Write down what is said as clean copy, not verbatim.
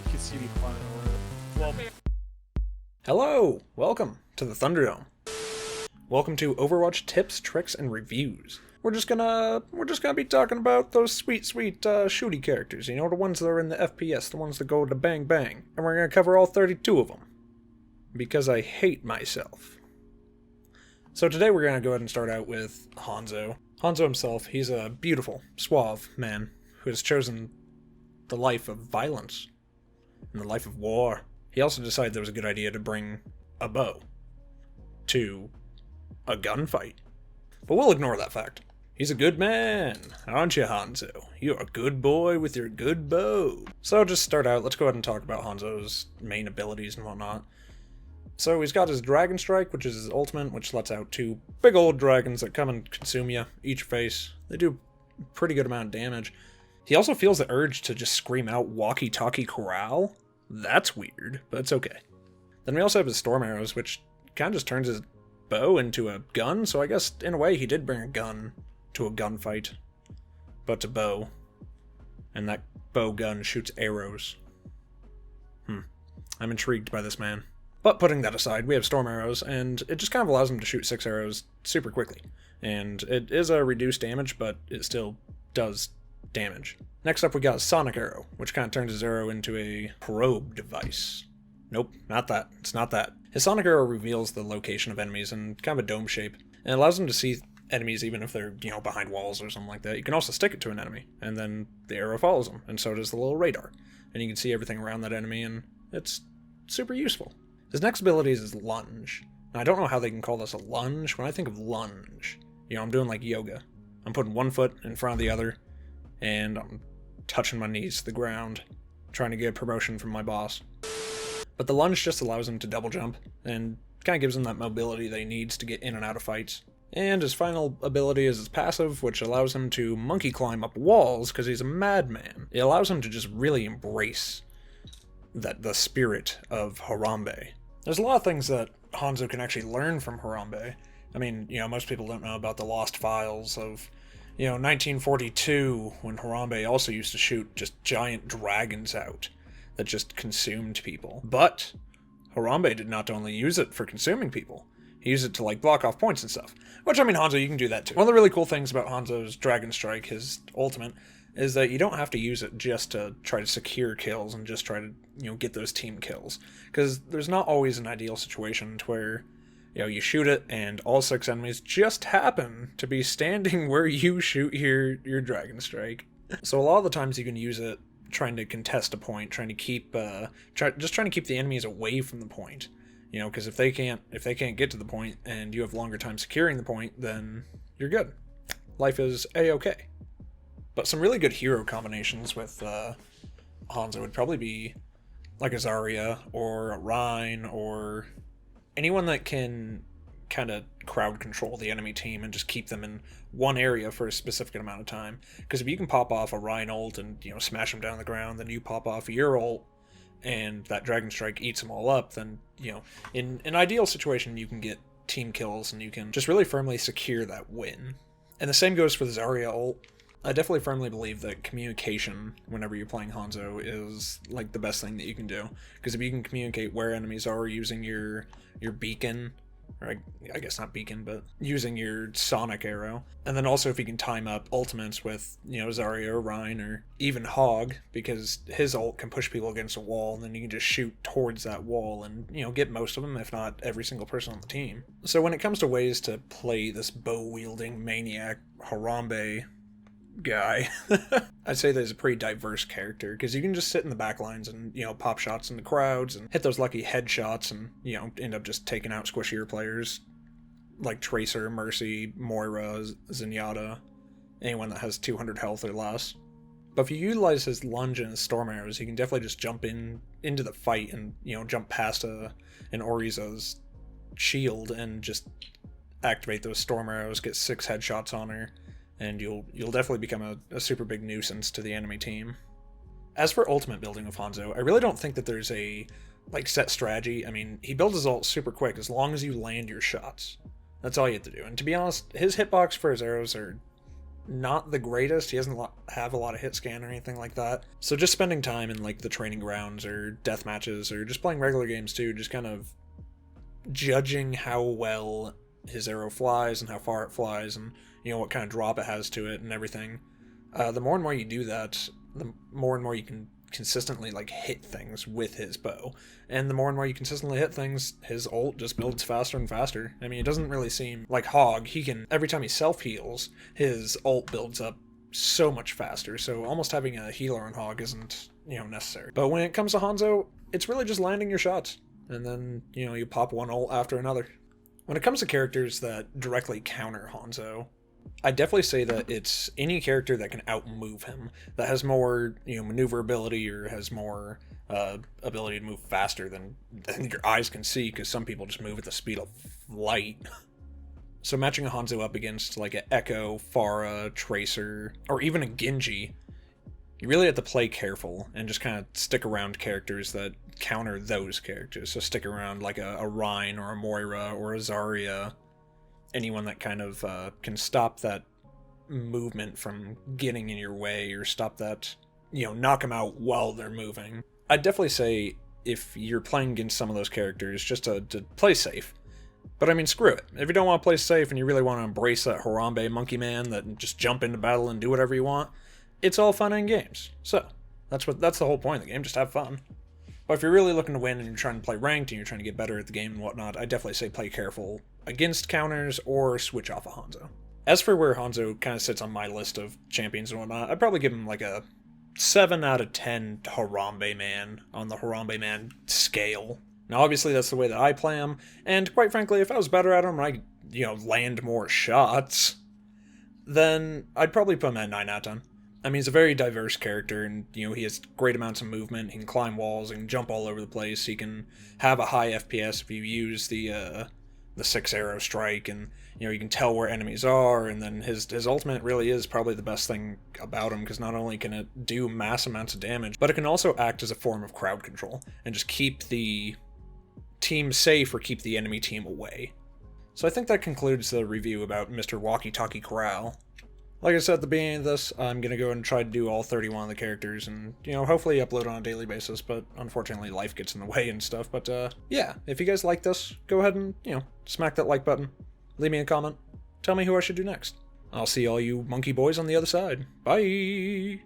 you can see me flying around. Well, Hello! Welcome to the Thunderdome. Welcome to Overwatch tips, tricks, and reviews. We're just gonna be talking about those sweet shooty characters, you know, the ones that are in the FPS, the ones that go to bang bang. And we're gonna cover all 32 of them. Because I hate myself. So today we're gonna go ahead and start out with Hanzo. Hanzo himself, he's a beautiful, suave man who has chosen the life of violence and the life of war. He also decided that it was a good idea to bring a bow to a gunfight. But we'll ignore that fact. He's a good man, aren't you, Hanzo? You're a good boy with your good bow. So just start out, let's go ahead and talk about Hanzo's main abilities and whatnot. So he's got his Dragon Strike, which is his ultimate, which lets out two big old dragons that come and consume you, each face. They do a pretty good amount of damage. He also feels the urge to just scream out walkie-talkie corral. That's weird, but it's okay. Then we also have his Storm Arrows, which kind of just turns his bow into a gun, so I guess in a way he did bring a gun to a gunfight, but to bow. And that bow gun shoots arrows. I'm intrigued by this man. But putting that aside, we have Storm Arrows, and it just kind of allows him to shoot 6 arrows super quickly. And it is a reduced damage, but it still does damage. Next up we got Sonic Arrow, which kind of turns his arrow into a probe device. Nope, not that. It's not that. His Sonic Arrow reveals the location of enemies in kind of a dome shape, and it allows him to see enemies even if they're, behind walls or something like that. You can also stick it to an enemy, and then the arrow follows them, and so does the little radar. And you can see everything around that enemy, and it's super useful. His next ability is his Lunge. Now, I don't know how they can call this a lunge. When I think of lunge, I'm doing like yoga. I'm putting one foot in front of the other, and I'm touching my knees to the ground, trying to get a promotion from my boss. But the lunge just allows him to double jump, and kind of gives him that mobility that he needs to get in and out of fights. And his final ability is his passive, which allows him to monkey climb up walls because he's a madman. It allows him to just really embrace the spirit of Harambe. There's a lot of things that Hanzo can actually learn from Harambe. I mean, most people don't know about the lost files of 1942, when Harambe also used to shoot just giant dragons out that just consumed people. But Harambe did not only use it for consuming people, he used it to block off points and stuff. Which, I mean, Hanzo, you can do that too. One of the really cool things about Hanzo's Dragon Strike, his ultimate, is that you don't have to use it just to try to secure kills and just try to, get those team kills. Because there's not always an ideal situation to where you shoot it, and all 6 enemies just happen to be standing where you shoot your Dragon Strike. So a lot of the times you can use it trying to contest a point, trying to keep trying to keep the enemies away from the point. Because if they can't get to the point and you have longer time securing the point, then you're good. Life is a-okay. But some really good hero combinations with Hanzo would probably be like a Zarya or a Rein, or anyone that can kind of crowd control the enemy team and just keep them in one area for a specific amount of time. Because if you can pop off a Rein ult and smash them down on the ground, then you pop off your ult and that Dragon Strike eats them all up, then in an ideal situation you can get team kills and you can just really firmly secure that win. And the same goes for the Zarya ult. I definitely firmly believe that communication whenever you're playing Hanzo is the best thing that you can do. Because if you can communicate where enemies are using your beacon, or I guess not beacon, but using your Sonic Arrow, and then also if you can time up ultimates with, Zarya or Rein or even Hog, because his ult can push people against a wall, and then you can just shoot towards that wall and, get most of them, if not every single person on the team. So when it comes to ways to play this bow-wielding maniac Harambe guy, I'd say that he's a pretty diverse character, because you can just sit in the back lines and, pop shots in the crowds and hit those lucky headshots and, end up just taking out squishier players like Tracer, Mercy, Moira, Zenyatta, anyone that has 200 health or less. But if you utilize his Lunge and his Storm Arrows, you can definitely just jump into the fight and, jump past an Oriza's shield and just activate those Storm Arrows, get 6 headshots on her, and you'll definitely become a super big nuisance to the enemy team. As for ultimate building of Hanzo, I really don't think that there's a set strategy. I mean, he builds his ult super quick as long as you land your shots. That's all you have to do. And to be honest, his hitbox for his arrows are not the greatest. He doesn't have a lot of hit scan or anything like that. So just spending time in like the training grounds or death matches or just playing regular games too, just kind of judging how well his arrow flies and how far it flies and, you know, what kind of drop it has to it and everything. The more and more you do that, the more and more you can consistently like hit things with his bow, and the more and more you consistently hit things, his ult just builds faster and faster. I mean, it doesn't really seem like Hog. He can, every time he self heals, his ult builds up so much faster, so almost having a healer on Hog isn't, you know, necessary. But when it comes to Hanzo, it's really just landing your shots, and then, you know, you pop one ult after another. When it comes to characters that directly counter Hanzo, I definitely say that it's any character that can outmove him, that has more, you know, maneuverability or has more ability to move faster than your eyes can see, because some people just move at the speed of light. So matching a Hanzo up against like an Echo, Pharah, Tracer, or even a Genji, you really have to play careful and just kind of stick around characters that counter those characters. So stick around like a Rhine or a Moira or a Zarya, anyone that kind of can stop that movement from getting in your way, or stop that, you know, knock them out while they're moving. I'd definitely say if you're playing against some of those characters, just to play safe. But I mean, screw it. If you don't want to play safe and you really want to embrace that Harambe monkey man that just jump into battle and do whatever you want, it's all fun in games. So that's the whole point of the game, just have fun. But if you're really looking to win and you're trying to play ranked and you're trying to get better at the game and whatnot, I definitely say play careful against counters or switch off a Hanzo. As for where Hanzo kind of sits on my list of champions and whatnot, I'd probably give him like a 7 out of 10 Harambe man on the Harambe man scale. Now obviously that's the way that I play him, and quite frankly, if I was better at him and I, you know, land more shots, then I'd probably put him at 9 out of 10. I mean, he's a very diverse character, and, you know, he has great amounts of movement. He can climb walls, he can jump all over the place, he can have a high FPS if you use the 6-arrow strike, and, you know, you can tell where enemies are, and then his ultimate really is probably the best thing about him, because not only can it do mass amounts of damage, but it can also act as a form of crowd control, and just keep the team safe or keep the enemy team away. So I think that concludes the review about Mr. Walkie-Talkie Corral. Like I said at the beginning of this, I'm going to go and try to do all 31 of the characters and, you know, hopefully upload on a daily basis, but unfortunately life gets in the way and stuff. But, yeah, if you guys like this, go ahead and, you know, smack that like button. Leave me a comment. Tell me who I should do next. I'll see all you monkey boys on the other side. Bye!